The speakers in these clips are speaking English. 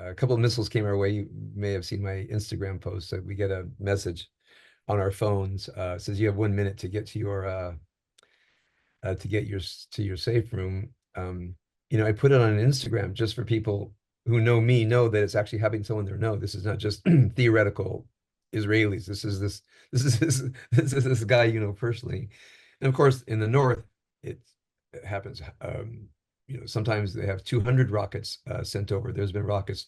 a couple of missiles came our way. You may have seen my Instagram post that we get a message on our phones, says you have 1 minute to get to your safe room. I put it on Instagram just for people who know me know that it's actually having someone there know this is not just theoretical Israelis. This is this guy personally, and of course in the north it happens. Sometimes they have 200 rockets sent over. There's been rockets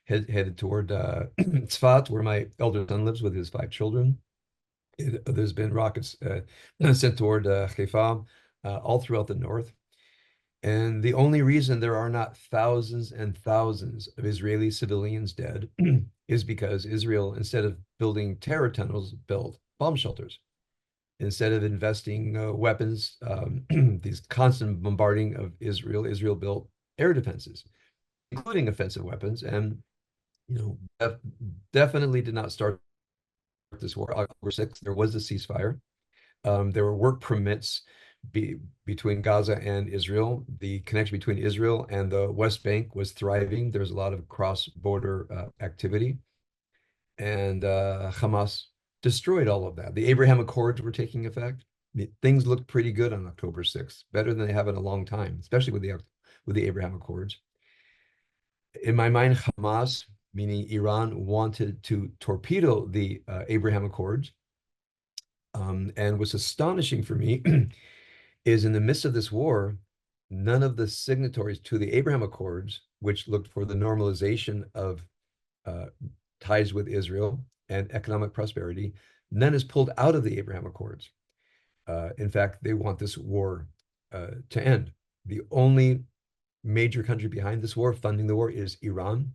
headed toward Tzfat, where my elder son lives with his 5 children. There's been rockets sent toward Haifa, all throughout the north. And the only reason there are not thousands and thousands of Israeli civilians dead is because Israel, instead of building terror tunnels, built bomb shelters. Instead of investing weapons, these constant bombarding of Israel built air defenses, including offensive weapons, and definitely did not start this war. October 6th, there was a ceasefire. There were work permits between Gaza and Israel. The connection between Israel and the West Bank was thriving. There's a lot of cross-border activity. And Hamas destroyed all of that. The Abraham Accords were taking effect. Things looked pretty good on October 6th, better than they have in a long time, especially with the Abraham Accords. In my mind, Hamas, meaning Iran, wanted to torpedo the Abraham Accords. And what's astonishing for me is in the midst of this war, none of the signatories to the Abraham Accords, which looked for the normalization of ties with Israel and economic prosperity, none is pulled out of the Abraham Accords. In fact, they want this war to end. The only major country behind this war, funding the war, is Iran.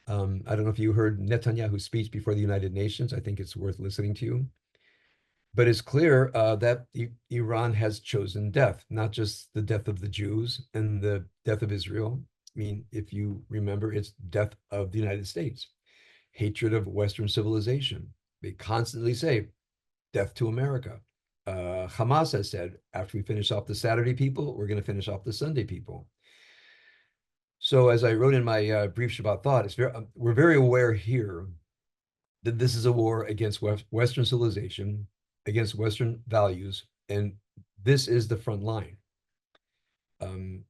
I don't know if you heard Netanyahu's speech before the United Nations. I think it's worth listening to. But it's clear that Iran has chosen death, not just the death of the Jews and the death of Israel. I mean, if you remember, it's death of the United States, hatred of Western civilization. They constantly say, death to America. Hamas has said, after we finish off the Saturday people, we're going to finish off the Sunday people. So as I wrote in my brief Shabbat thought, we're very aware here that this is a war against Western civilization, against Western values, and this is the front line.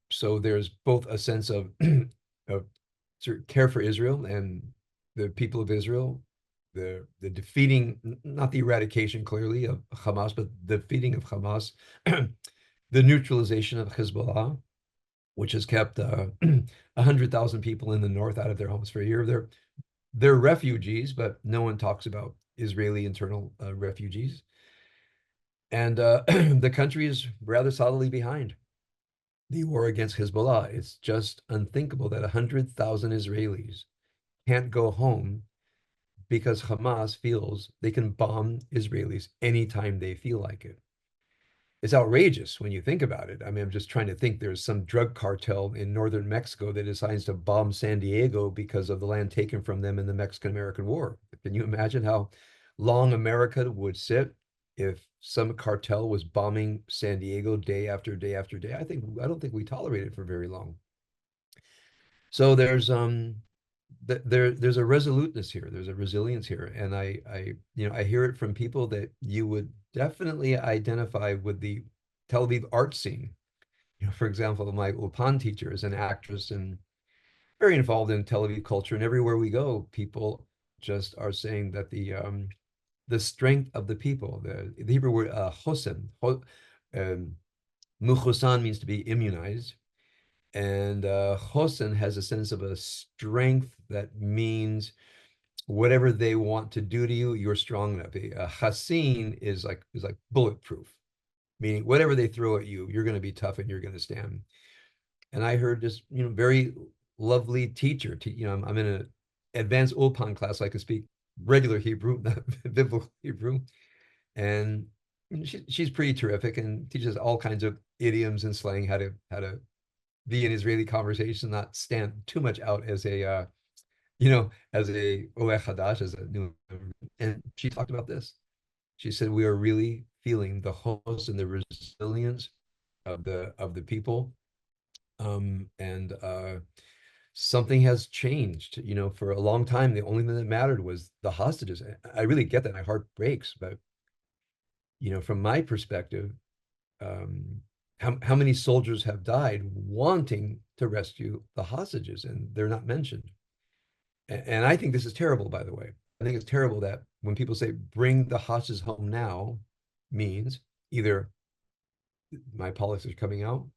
So there's both a sense of, of care for Israel and the people of Israel, the defeating, not the eradication clearly of Hamas, but the defeating of Hamas, the neutralization of Hezbollah, which has kept 100,000 people in the north out of their homes for a year. They're refugees, but no one talks about Israeli internal refugees. And the country is rather solidly behind the war against Hezbollah. It's just unthinkable that 100,000 Israelis can't go home because Hamas feels they can bomb Israelis anytime they feel like it. It's outrageous when you think about it. I mean, I'm just trying to think there's some drug cartel in northern Mexico that decides to bomb San Diego because of the land taken from them in the Mexican-American War. Can you imagine how long America would sit if some cartel was bombing San Diego day after day after day? I don't think we tolerate it for very long. So there's a resoluteness here, there's a resilience here, and I hear it from people that you would definitely identify with the Tel Aviv art scene. For example, my Ulpan teacher is an actress and very involved in Tel Aviv culture, and everywhere we go, people just are saying that the strength of the people, the Hebrew word chosen, muchosan means to be immunized. And Chosen has a sense of a strength that means whatever they want to do to you, you're strong enough. Hasin is like bulletproof, meaning whatever they throw at you, you're going to be tough and you're going to stand. And I heard this, very lovely teacher. I'm in an advanced Ulpan class, so I can speak regular Hebrew, not biblical Hebrew, and she's pretty terrific and teaches all kinds of idioms and slang, how to be an Israeli conversation, not stand too much out as a as a Oleh Hadash, as a new. And she talked about this. She said we are really feeling the host and the resilience of the people, and something has changed. For a long time, the only thing that mattered was the hostages. I really get that. My heart breaks. But, from my perspective, um, how many soldiers have died wanting to rescue the hostages, and they're not mentioned. And I think this is terrible, by the way. I think it's terrible that when people say bring the hostages home now means either my politics are coming out,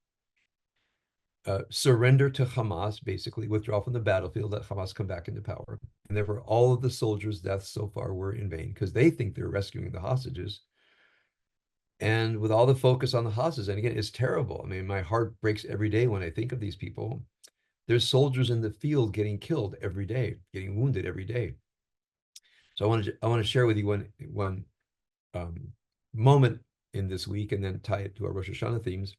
surrender to Hamas, basically withdraw from the battlefield, let Hamas come back into power. And therefore, all of the soldiers' deaths so far were in vain because they think they're rescuing the hostages. And with all the focus on the hostages, and again, it's terrible. I mean, my heart breaks every day when I think of these people. There's soldiers in the field getting killed every day, getting wounded every day. So I want to share with you one um, moment in this week, and then tie it to our Rosh Hashanah themes.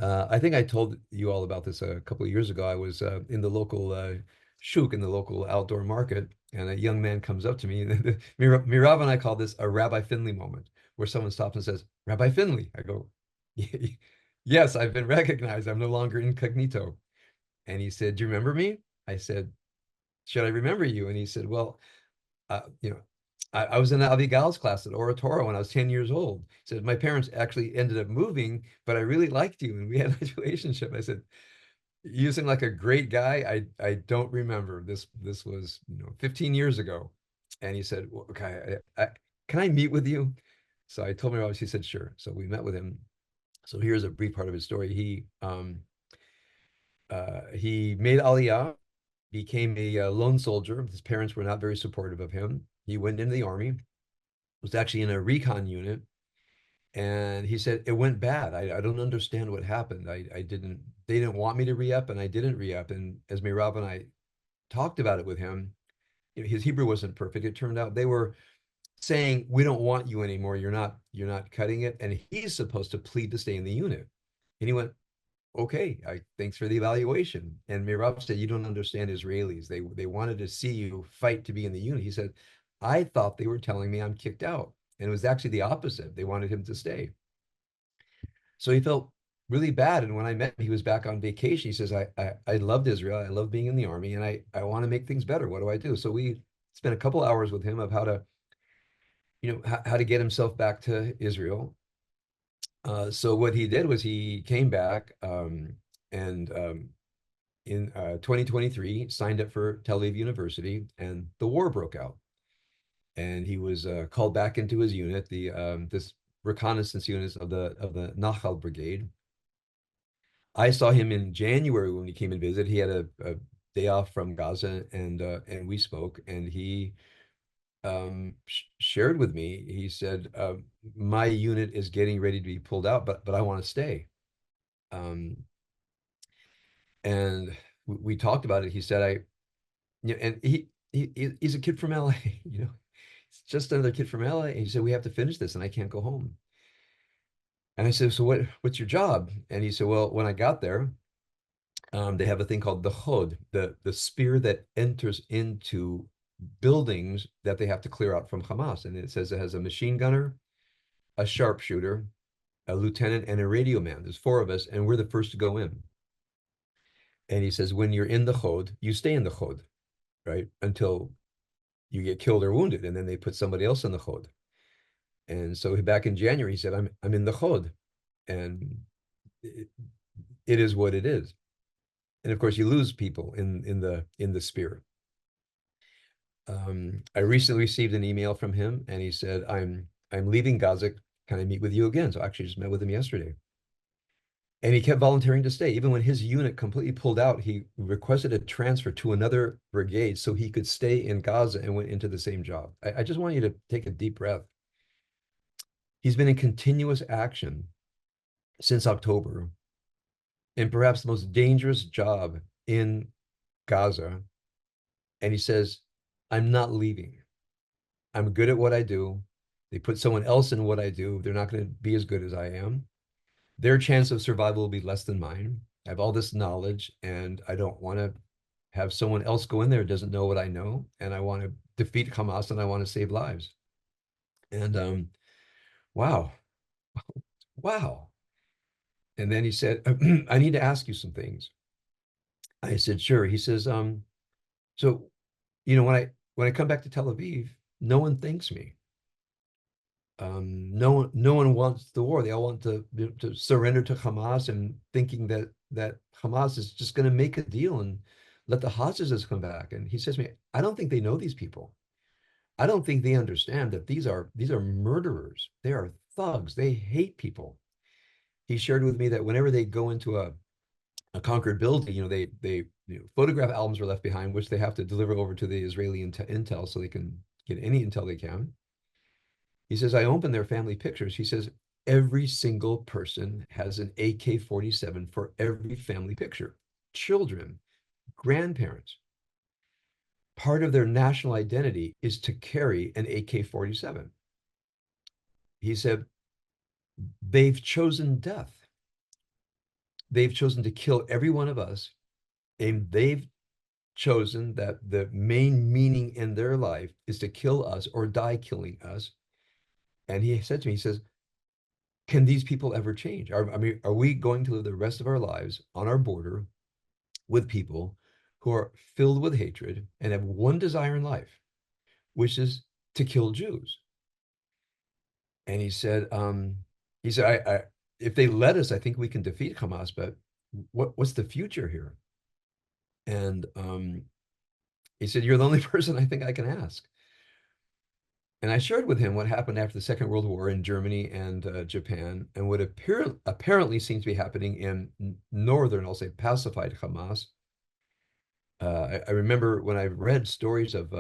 I think I told you all about this a couple of years ago. I was in the local shuk, in the local outdoor market, and a young man comes up to me. Mirav and I call this a Rabbi Finley moment, where someone stops and says, "Rabbi Finley." I go, "Yes, I've been recognized. I'm no longer incognito." And he said, "Do you remember me?" I said, "Should I remember you?" And he said, "Well, uh, you know, I was in the Avigal's class at Oratora when I was 10 years old." He said, "My parents actually ended up moving, but I really liked you and we had a nice relationship." I said, "You seem like a great guy. I don't remember. This was, 15 years ago." And he said, "Well, okay, can I meet with you?" So I told him, he said, "Sure." So we met with him. So here's a brief part of his story. He made Aliyah, became a lone soldier. His parents were not very supportive of him. He went into the army, was actually in a recon unit, and he said it went bad. I don't understand what happened. I didn't. They didn't want me to re-up, and I didn't re-up. And as Mirav and I talked about it with him, his Hebrew wasn't perfect. It turned out they were saying, "We don't want you anymore. You're not cutting it." And he's supposed to plead to stay in the unit. And he went, "Okay, thanks for the evaluation." And Mirav said, "You don't understand Israelis. They wanted to see you fight to be in the unit." He said, "I thought they were telling me I'm kicked out." And it was actually the opposite. They wanted him to stay. So he felt really bad. And when I met him, he was back on vacation. He says, I loved Israel. I love being in the army, and I want to make things better. What do I do? So we spent a couple hours with him of how to get himself back to Israel. So what he did was he came back, and in 2023, signed up for Tel Aviv University, and the war broke out. And he was called back into his unit, the this reconnaissance unit of the Nachal Brigade. I saw him in January when he came and visited. He had a day off from Gaza, and we spoke, and he shared with me. He said, "My unit is getting ready to be pulled out, but I want to stay." Um, and we talked about it. He said, and he's a kid from LA, It's just another kid from LA. And he said, "We have to finish this and I can't go home." And I said, "So what's your job?" And he said, "Well, when I got there, they have a thing called the chod, the spear that enters into buildings that they have to clear out from Hamas." And it says it has a machine gunner, a sharpshooter, a lieutenant, and a radio man. There's four of us, and we're the first to go in. And he says, when you're in the chod, you stay in the chod, right? Until you get killed or wounded, and then they put somebody else in the chod. And so back in January, he said, I'm in the chod, and it, it is what it is. And of course, you lose people in the spirit. I recently received an email from him, and he said, I'm leaving Gaza. Can I meet with you again?" So I actually just met with him yesterday. And he kept volunteering to stay. Even when his unit completely pulled out, he requested a transfer to another brigade so he could stay in Gaza and went into the same job. I just want you to take a deep breath. He's been in continuous action since October, in perhaps the most dangerous job in Gaza. And he says, "I'm not leaving. I'm good at what I do. They put someone else in what I do. They're not going to be as good as I am. Their chance of survival will be less than mine. I have all this knowledge, and I don't want to have someone else go in there who doesn't know what I know. And I want to defeat Hamas, and I want to save lives." And wow, wow. And then he said, "I need to ask you some things." I said, sure. He says, so, when I come back to Tel Aviv, no one thanks me. No one wants the war. They all want to surrender to Hamas and thinking that Hamas is just going to make a deal and let the hostages come back. And he says to me, I don't think they know these people. I don't think they understand that these are murderers. They are thugs. They hate people. He shared with me that whenever they go into a conquered building, photograph albums are left behind, which they have to deliver over to the Israeli intel so they can get any intel they can. He says, I opened their family pictures. He says, every single person has an AK-47 for every family picture. Children, grandparents. Part of their national identity is to carry an AK-47. He said, they've chosen death. They've chosen to kill every one of us, and they've chosen that the main meaning in their life is to kill us or die killing us. And he said to me, he says, can these people ever change? I mean, are we going to live the rest of our lives on our border with people who are filled with hatred and have one desire in life, which is to kill Jews? And he said, if they let us, I think we can defeat Hamas, but what's the future here? And he said, you're the only person I think I can ask. And I shared with him what happened after the Second World War in Germany and Japan, and what apparently seems to be happening in northern, I'll say, pacified Hamas. I remember when I read stories of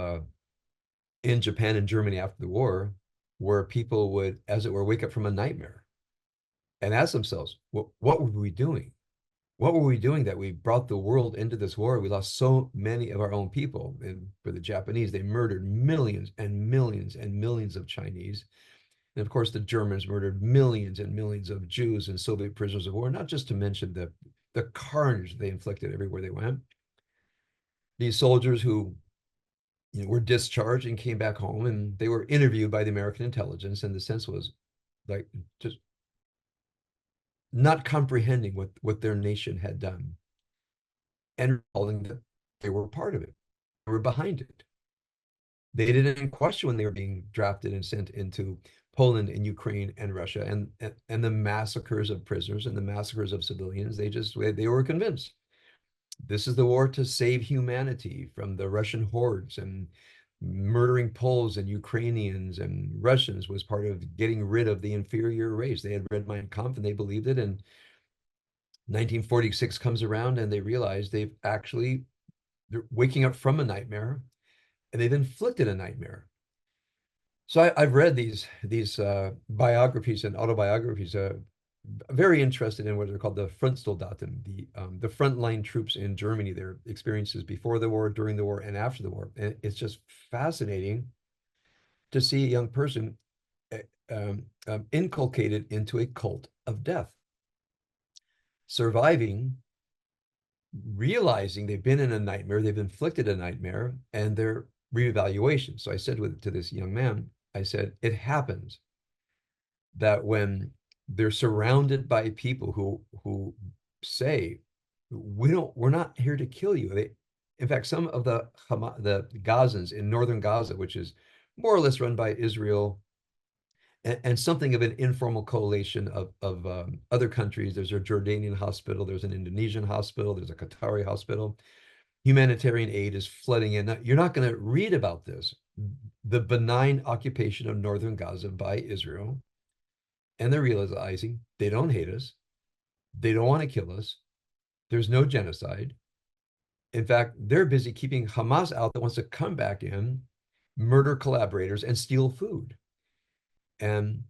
in Japan and Germany after the war, where people would, as it were, wake up from a nightmare and ask themselves, what were we doing? What were we doing that we brought the world into this war? We lost so many of our own people. And for the Japanese, they murdered millions and millions and millions of Chinese. And of course, the Germans murdered millions and millions of Jews and Soviet prisoners of war, not just to mention the carnage they inflicted everywhere they went. These soldiers who were discharged and came back home, and they were interviewed by the American intelligence, and the sense was like just not comprehending what their nation had done and recalling that they were part of it, they were behind it. They didn't question when they were being drafted and sent into Poland and Ukraine and Russia, and the massacres of prisoners and the massacres of civilians. They were convinced this is the war to save humanity from the Russian hordes, and murdering Poles and Ukrainians and Russians was part of getting rid of the inferior race. They had read Mein Kampf and they believed it. And 1946 comes around and they realize they're waking up from a nightmare, and they've inflicted a nightmare. So I've read these biographies and autobiographies. Very interested in what are called the Frontsoldaten, the frontline troops in Germany, their experiences before the war, during the war, and after the war. And it's just fascinating to see a young person inculcated into a cult of death, surviving, realizing they've been in a nightmare, they've inflicted a nightmare, and their reevaluation. So I said to this young man, I said, it happens that when they're surrounded by people who say, we're not here to kill you. In fact, some of the Gazans in northern Gaza, which is more or less run by Israel and something of an informal coalition of other countries. There's a Jordanian hospital, there's an Indonesian hospital, there's a Qatari hospital. Humanitarian aid is flooding in. Now, you're not going to read about this, the benign occupation of northern Gaza by Israel, and they're realizing they don't hate us, they don't want to kill us, there's no genocide. In fact, they're busy keeping Hamas out that wants to come back in, murder collaborators, and steal food. And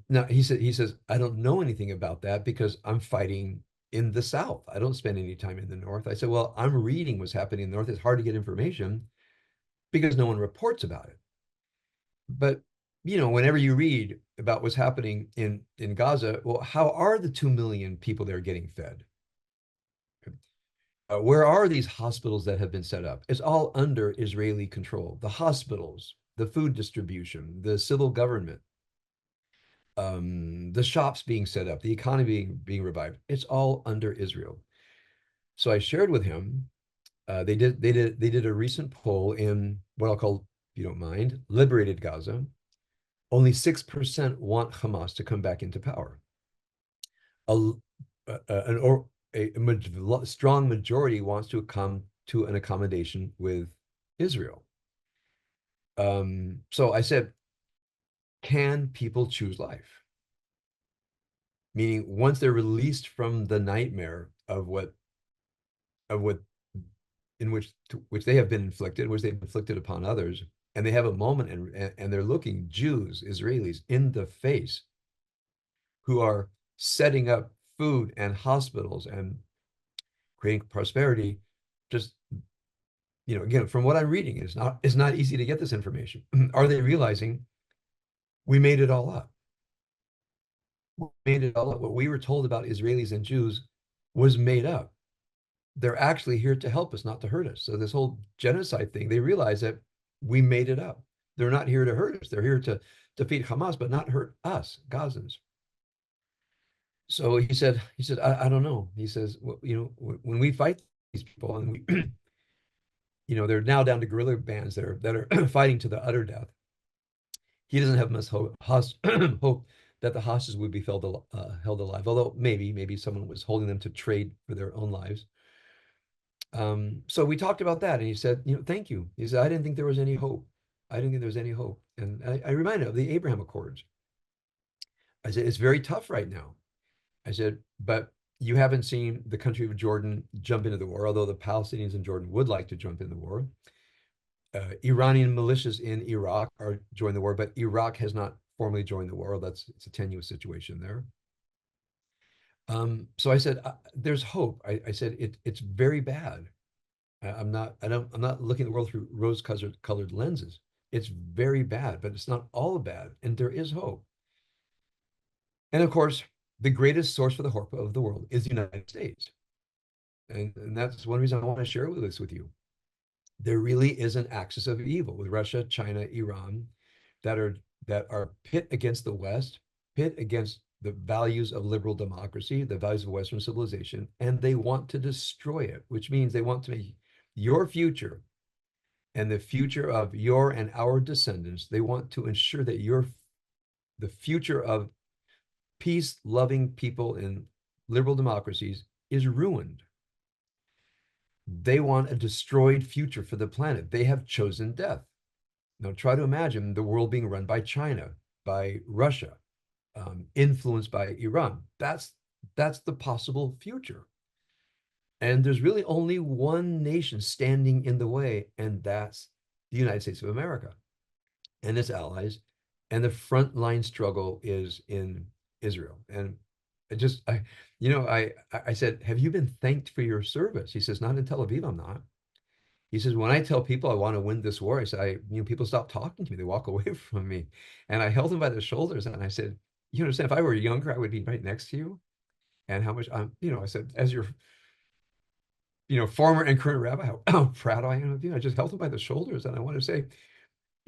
now he says, I don't know anything about that because I'm fighting in the South. I don't spend any time in the North. I said, well, I'm reading what's happening in the North. It's hard to get information because no one reports about it. But whenever you read about what's happening in Gaza, well, how are the 2 million people that are getting fed? Where are these hospitals that have been set up? It's all under Israeli control. The hospitals, the food distribution, the civil government, the shops being set up, the economy being revived. It's all under Israel. So I shared with him. They did a recent poll in what I'll call, if you don't mind, liberated Gaza. Only 6% want Hamas to come back into power. A, an or a strong majority wants to come to an accommodation with Israel. So I said, can people choose life? Meaning, once they're released from the nightmare of what in which they have been inflicted, which they've inflicted upon others, and they have a moment and they're looking Jews, Israelis in the face who are setting up food and hospitals and creating prosperity. Just, again, from what I'm reading, it's not easy to get this information. Are they realizing we made it all up? We made it all up. What we were told about Israelis and Jews was made up. They're actually here to help us, not to hurt us. So this whole genocide thing, they realize that we made it up. They're not here to hurt us. They're here to defeat Hamas, but not hurt us, Gazans. So he said, I don't know. He says, well, when we fight these people and we, they're now down to guerrilla bands that are fighting to the utter death. He doesn't have much hope, hope that the hostages would be held alive. Although maybe someone was holding them to trade for their own lives. So we talked about that, and he said, thank you. He said, I didn't think there was any hope. I didn't think there was any hope. And I reminded him of the Abraham Accords. I said, it's very tough right now. I said, but you haven't seen the country of Jordan jump into the war, although the Palestinians in Jordan would like to jump in the war. Iranian militias in Iraq are joining the war, but Iraq has not formally joined the war. It's a tenuous situation there. So I said, there's hope. I said, it's very bad. I'm not looking at the world through rose-colored lenses. It's very bad, but it's not all bad, and there is hope. And of course, the greatest source for the hope of the world is the United States. And that's one reason I want to share this with you. There really is an axis of evil with Russia, China, Iran that are pit against the West, pit against the values of liberal democracy, the values of Western civilization, and they want to destroy it, which means they want to make your future and the future of your and our descendants, they want to ensure that the future of peace-loving people in liberal democracies is ruined. They want a destroyed future for the planet. They have chosen death. Now try to imagine the world being run by China, by Russia, influenced by Iran. That's the possible future. And there's really only one nation standing in the way, and that's the United States of America and its allies. And the frontline struggle is in Israel. And I said, have you been thanked for your service? He says, not in Tel Aviv, I'm not. He says, when I tell people I want to win this war, I said, people stop talking to me. They walk away from me. And I held him by the shoulders and I said, you understand, if I were younger, I would be right next to you. And how much I said, as your, former and current rabbi, how proud I am of you. I just held him by the shoulders and I want to say,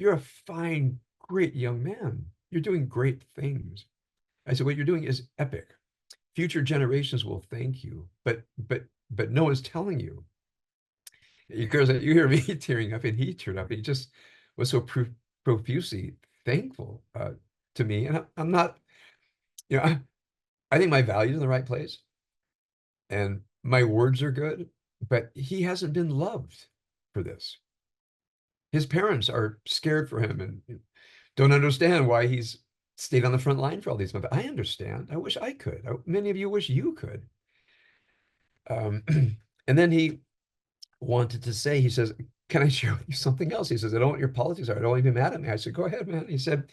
you're a fine, great young man. You're doing great things. I said, what you're doing is epic. Future generations will thank you, but no one's telling you. Because you hear me tearing up and he teared up. He just was so profusely thankful to me. And I'm not, I think my values in the right place and my words are good, but he hasn't been loved for this. His parents are scared for him and don't understand why he's stayed on the front line for all these months. I understand. I wish I could. Many of you wish you could. And then he wanted to say, he says, can I share with you something else? He says, I don't want your politics. I don't want you to be mad at me. I said, go ahead, man. He said,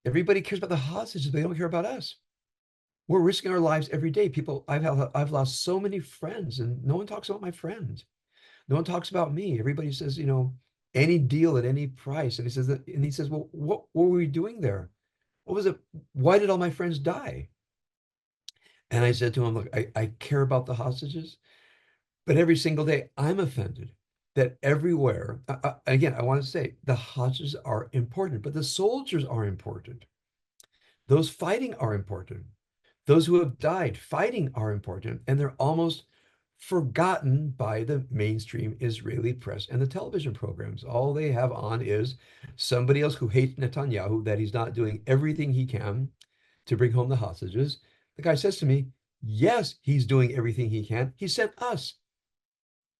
everybody cares about the hostages, but they don't care about us. We're risking our lives every day. People, I've lost so many friends, and no one talks about my friends. No one talks about me. Everybody says, any deal at any price. And he says, well, what were we doing there? What was it? Why did all my friends die? And I said to him, look, I care about the hostages, but every single day I'm offended that everywhere, again, I want to say the hostages are important, but the soldiers are important. Those fighting are important. Those who have died fighting are important, and they're almost forgotten by the mainstream Israeli press and the television programs. All they have on is somebody else who hates Netanyahu, that he's not doing everything he can to bring home the hostages. The guy says to me, yes, he's doing everything he can. He sent us.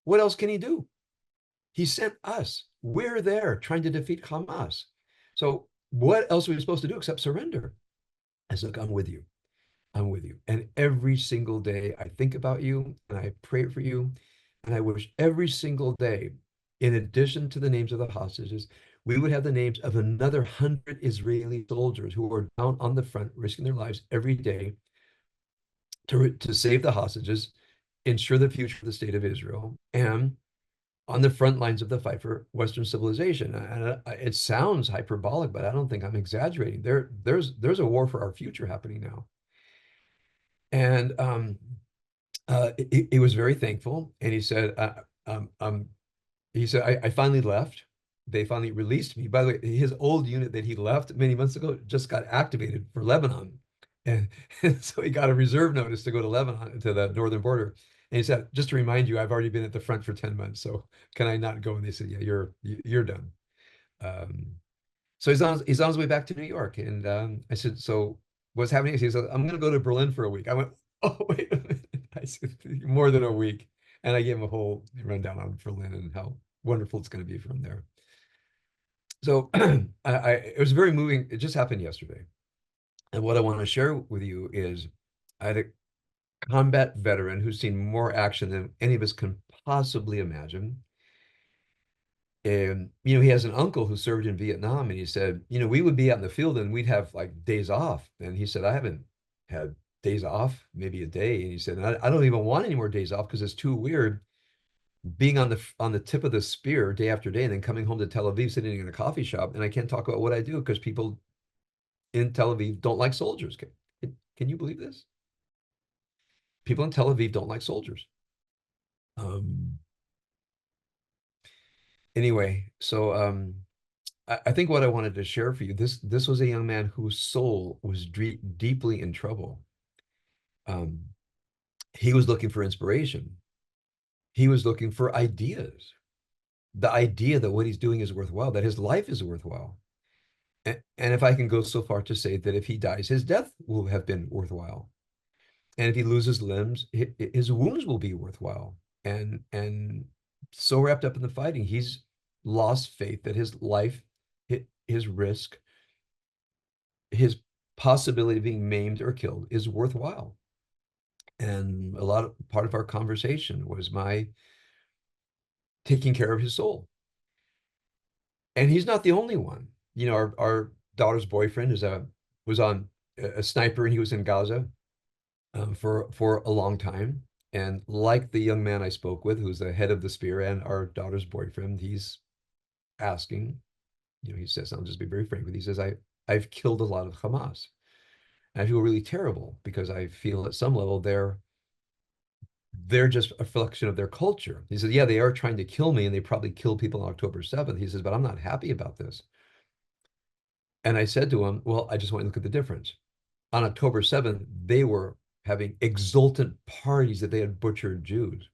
What else can he do? He sent us. We're there trying to defeat Hamas. So what else are we supposed to do except surrender? I said, look, I'm with you. I'm with you. And every single day I think about you and I pray for you. And I wish every single day, in addition to the names of the hostages, we would have the names of another 100 Israeli soldiers who are down on the front, risking their lives every day to save the hostages, ensure the future of the state of Israel, and on the front lines of the fight for Western civilization. And it sounds hyperbolic, but I don't think I'm exaggerating. There's a war for our future happening now. And he was very thankful, and he said, I finally left. They finally released me. By the way, his old unit that he left many months ago just got activated for Lebanon. And, and so he got a reserve notice to go to Lebanon, to the northern border. And he said, just to remind you, I've already been at the front for 10 months. So can I not go? And they said, yeah, you're done. Um, so he's on his way back to New York. And I said, so what's happening? He said, I'm going to go to Berlin for a week. I went, oh, wait a minute. I said, more than a week. And I gave him a whole rundown on Berlin and how wonderful it's going to be from there. So it was very moving. It just happened yesterday. And what I want to share with you is I had a combat veteran who's seen more action than any of us can possibly imagine. And, he has an uncle who served in Vietnam, and he said, we would be out in the field and we'd have like days off. And he said, I haven't had days off, maybe a day. And he said, I don't even want any more days off because it's too weird being on the tip of the spear day after day and then coming home to Tel Aviv, sitting in a coffee shop, and I can't talk about what I do because people in Tel Aviv don't like soldiers. Can you believe this? People in Tel Aviv don't like soldiers. Um, anyway, so I think what I wanted to share for you, this was a young man whose soul was deeply in trouble. Um, he was looking for inspiration. He was looking for ideas. The idea that what he's doing is worthwhile, that his life is worthwhile. And if I can go so far to say that if he dies, his death will have been worthwhile. And if he loses limbs, his wounds will be worthwhile. And so wrapped up in the fighting, he's lost faith that his life, his risk, his possibility of being maimed or killed is worthwhile. And part of our conversation was my taking care of his soul. And he's not the only one. Our daughter's boyfriend was on a sniper, and he was in Gaza for a long time. And like the young man I spoke with, who's the head of the spear and our daughter's boyfriend, he's asking, he says, I'll just be very frank with you. He says, I've killed a lot of Hamas. And I feel really terrible because I feel at some level they're just a reflection of their culture. He says, yeah, they are trying to kill me, and they probably killed people on October 7th. He says, but I'm not happy about this. And I said to him, well, I just want to look at the difference. On October 7th, they were having exultant parties that they had butchered Jews.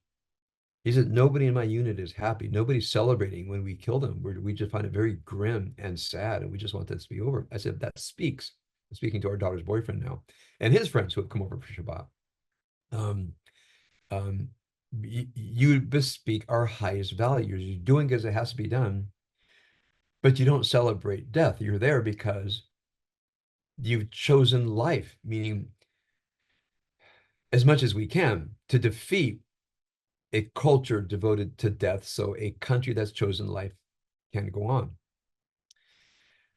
He said, nobody in my unit is happy. Nobody's celebrating when we kill them. We just find it very grim and sad, and we just want this to be over. I said, that speaks. I'm speaking to our daughter's boyfriend now, and his friends who have come over for Shabbat. Um, um, you bespeak our highest values. You're doing as it has to be done, but you don't celebrate death. You're there because you've chosen life, meaning as much as we can to defeat a culture devoted to death, so a country that's chosen life can go on.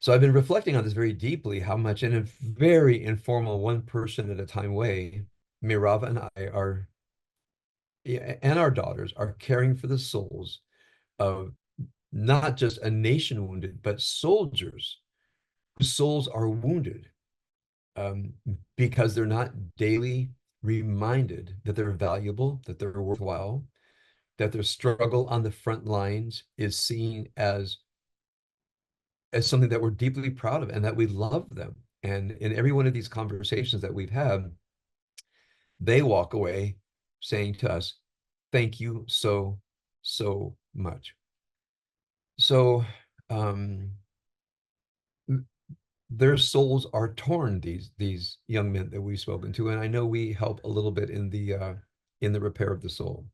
So I've been reflecting on this very deeply, how much in a very informal, one person at a time way, Mirava and I are, and our daughters are caring for the souls of not just a nation wounded, but soldiers whose souls are wounded um, because they're not daily reminded that they're valuable, that they're worthwhile, that their struggle on the front lines is seen as something that we're deeply proud of and that we love them. And in every one of these conversations that we've had, they walk away saying to us, thank you so, so much. So, um, their souls are torn, these young men that we've spoken to, and I know we help a little bit in the repair of the soul.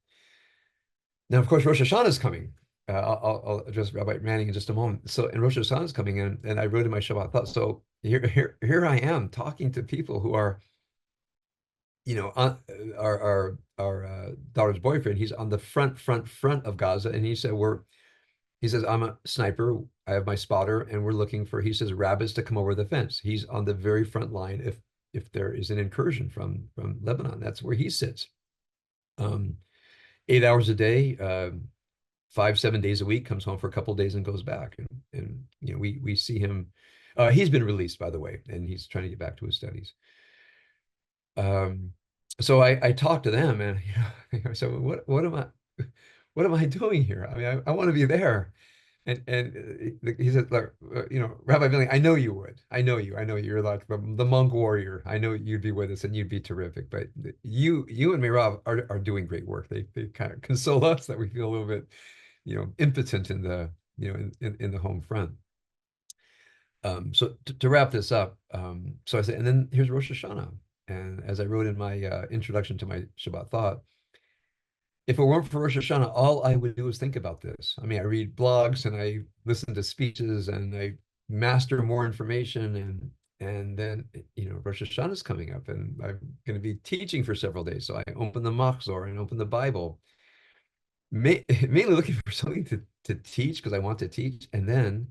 Now, of course, Rosh Hashanah is coming. I'll address Rabbi Manning in just a moment. So, and Rosh Hashanah is coming in, and I wrote in my Shabbat thought. So here I am talking to people who are, our daughter's boyfriend. He's on the front of Gaza, and he said he says, I'm a sniper. I have my spotter, and we're looking for, he says, rabbits to come over the fence. He's on the very front line if there is an incursion from Lebanon. That's where he sits. 8 hours a day, 5, 7 days a week, comes home for a couple of days and goes back. And we see him. He's been released, by the way, and he's trying to get back to his studies. Um, so I talked to them, and so what am I doing here? I mean, I want to be there. And he said, like, Rabbi Billy, I know you would. I know you. I know you're like the monk warrior. I know you'd be with us and you'd be terrific. But you and Mirav are doing great work. They kind of console us that we feel a little bit, impotent in the, in the home front. So to wrap this up, so I said, and then here's Rosh Hashanah. And as I wrote in my introduction to my Shabbat thought, if it weren't for Rosh Hashanah, all I would do is think about this. I mean, I read blogs and I listen to speeches and I master more information, and then Rosh Hashanah is coming up and I'm going to be teaching for several days. So I open the Machzor and open the Bible, mainly looking for something to teach because I want to teach, and then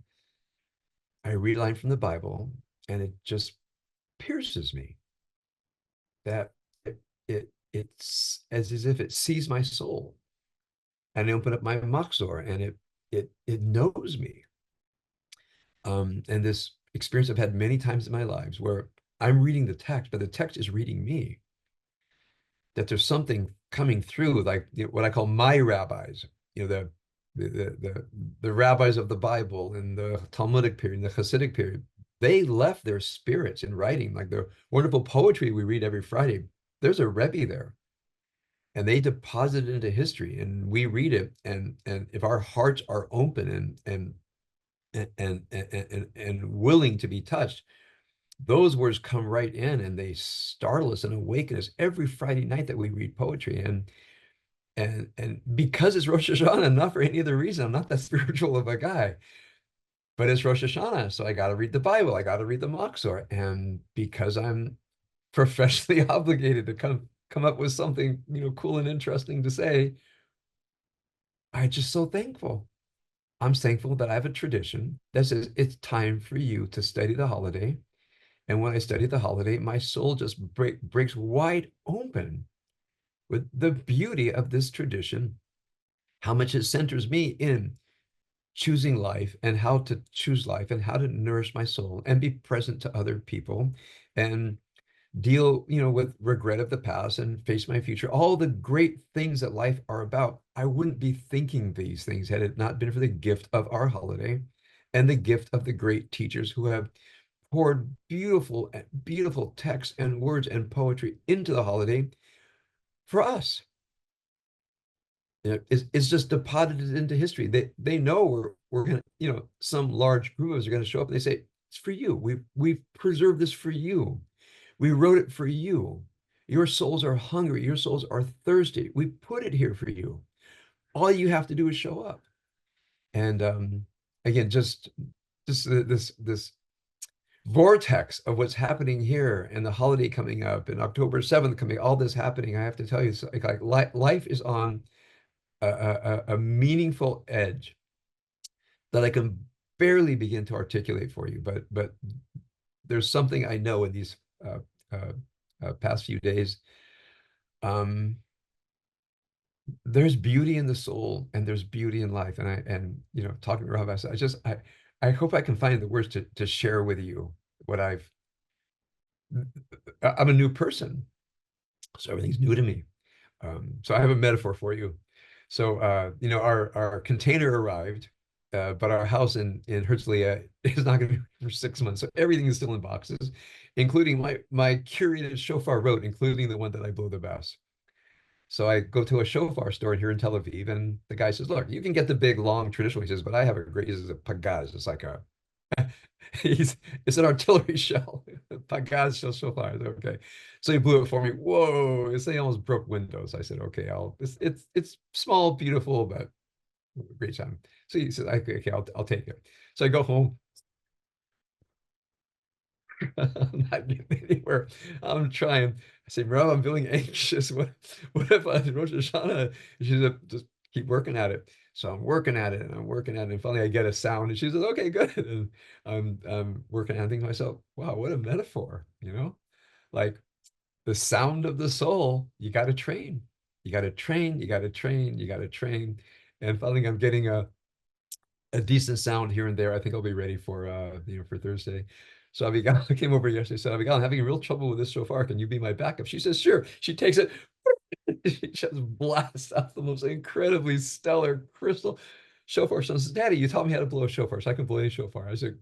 I read a line from the Bible and it just pierces me that it's as if it sees my soul. And I open up my Machzor and it knows me. And this experience I've had many times in my lives where I'm reading the text, but the text is reading me. That there's something coming through, like what I call my rabbis, the rabbis of the Bible in the Talmudic period, the Hasidic period. They left their spirits in writing, like the wonderful poetry we read every Friday. There's a Rebbe there, and they deposit it into history, and we read it, and if our hearts are open and willing to be touched, those words come right in and they startle us and awaken us every Friday night that we read poetry. And because it's Rosh Hashanah, not for any other reason, I'm not that spiritual of a guy, but it's Rosh Hashanah, so I got to read the Bible, I got to read the Machzor, and because I'm professionally obligated to come up with something cool and interesting to say, I'm just so thankful. I'm thankful that I have a tradition that says it's time for you to study the holiday. And when I study the holiday, my soul just breaks wide open with the beauty of this tradition, how much it centers me in choosing life and how to choose life and how to nourish my soul and be present to other people and deal, with regret of the past and face my future. All the great things that life are about. I wouldn't be thinking these things had it not been for the gift of our holiday and the gift of the great teachers who have poured beautiful, beautiful texts and words and poetry into the holiday for us. It's just deposited into history. They know we're gonna, some large group of us are gonna show up and they say, it's for you. We've preserved this for you. We wrote it for you. Your souls are hungry. Your souls are thirsty. We put it here for you. All you have to do is show up. And again, just this vortex of what's happening here and the holiday coming up and October 7th coming, all this happening, I have to tell you, it's like life is on a meaningful edge that I can barely begin to articulate for you. But there's something I know in these past few days. There's beauty in the soul and there's beauty in life. Talking to Rob, I hope I can find the words to share with you what I'm a new person. So everything's new to me. So I have a metaphor for you. So, our container arrived, but our house in Herzliya is not going to be for 6 months. So everything is still in boxes, including my curated shofar rote, including the one that I blow the bass. So I go to a shofar store here in Tel Aviv, and the guy says, "Look, you can get the big, long, traditional." He says, "But I have a great." He says, "A pagaz." It's like a he's it's an artillery shell. Pagaz shell shofar. I said, okay. So he blew it for me. Whoa! This thing almost broke windows. I said, "Okay, I'll." It's small, beautiful, but great time. So he says, "Okay, okay, I'll take it." So I go home. I'm not getting anywhere. I'm trying. I say, Rob, I'm feeling anxious. What if I Rosh Hashanah? She said, just keep working at it. So I'm working at it and I'm working at it. And finally I get a sound and she says, okay, good. And I'm working at it. I think to myself, wow, what a metaphor, you know? Like the sound of the soul, you got to train. You got to train, you got to train, you got to train. And finally I'm getting a decent sound here and there. I think I'll be ready for for Thursday. So Abigail came over yesterday and said, Abigail, I'm having real trouble with this shofar. Can you be my backup? She says, sure. She takes it, she just blasts out the most incredibly stellar crystal shofar. She says, Daddy, you taught me how to blow a shofar, so I can blow any shofar. I said,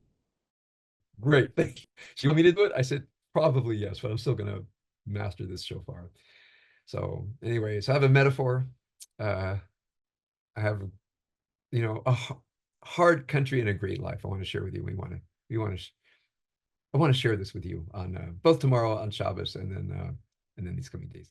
great, thank you. She want me to do it? I said, probably yes, but I'm still gonna master this shofar. So anyways, I have a metaphor. Uh, I have a hard country and a great life. I want to share with you. We want to. I want to share this with you on both tomorrow on Shabbos and then these coming days.